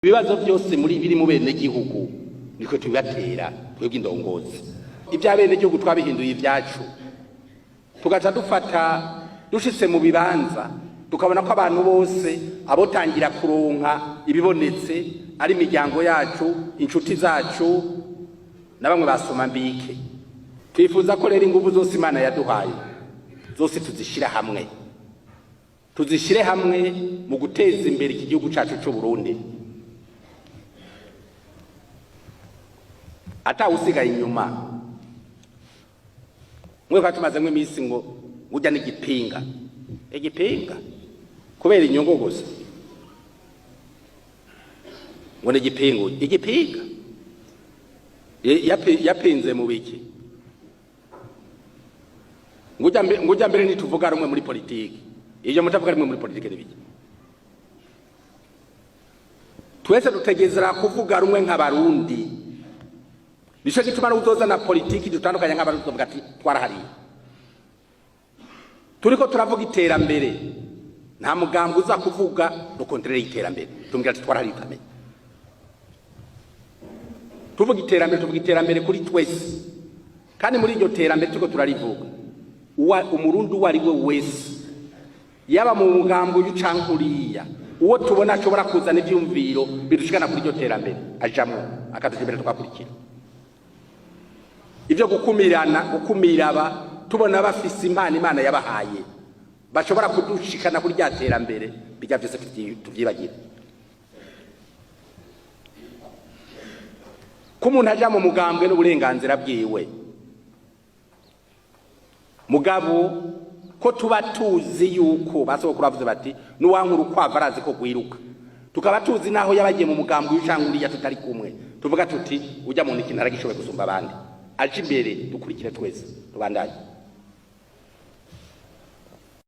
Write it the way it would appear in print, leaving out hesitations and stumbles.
Ibibazo byose muri biri mu bene gihugu niko tubibatera twebwe indongozi. Ibya bene gihugu twabihinduye ibyacu. Tugaca dufata dushitse mu bibanza tukabona ko abantu bose abotangira kuronka ibibonetse ari imiryango yacu, inshuti zacu na bamwe basoma mbike. Twifuza ko rero ingufu zose Imana yaduhaye zose tuzishira hamwe. Tuzishire hamwe mu guteza imbere iki gihugu cyacu cy'u Burundi. Ata usigaye inyuma. Mwe fatumaze mwe misi ngo ujya n'igipinga. Igipinga kubera inyungu gusa. Ngo n'igipingo, igipinga. Yapinze mu biki. Ngujya mbere nituvuga rumwe muri politiki. Iyo mutavuga rumwe muri politiki n'ibiki. Twese dutegezera kuvuga rumwe nk'abarundi. Nisho gituma n'uzoza na politiki dutandukanye nk'abarundi tuvuga ati twarahariye. Turiko turavuga iterambere. Nta mugambwe uza kuvuga dukontrere iterambere. Tumbwira ati twarahariye kamenya. Tuvuga iterambere kuri twese. Kandi muri iryo terambere turiko turarivuga. Umurundi wari we wese. Yaba mu mugambwe y'ucankuriya. Uwo tubona ashobora kuzana ivyumviro bidushikana kuri iryo terambere. Ajamwe akatujembera tukakurikira. Ibyo gukumiraba tubona bafise Imana yabahaye bashobora kudushikana kuri rya terambere bijya byose tuvyibagira. Ko umuntu aja mu mugambwe n'uburenganzira bwiwe mugabo ko tuba tuzi yuko basokura bavuze bati nuwankuru kwava arazi ko gwiruka tukaba tuzi naho yabagiye mu mugambwe y'ucankuriya tutari kumwe tuvuga tuti ujya mu niki naragishoboye gusumba abandi aje imbere dukurikire twese tubandanye.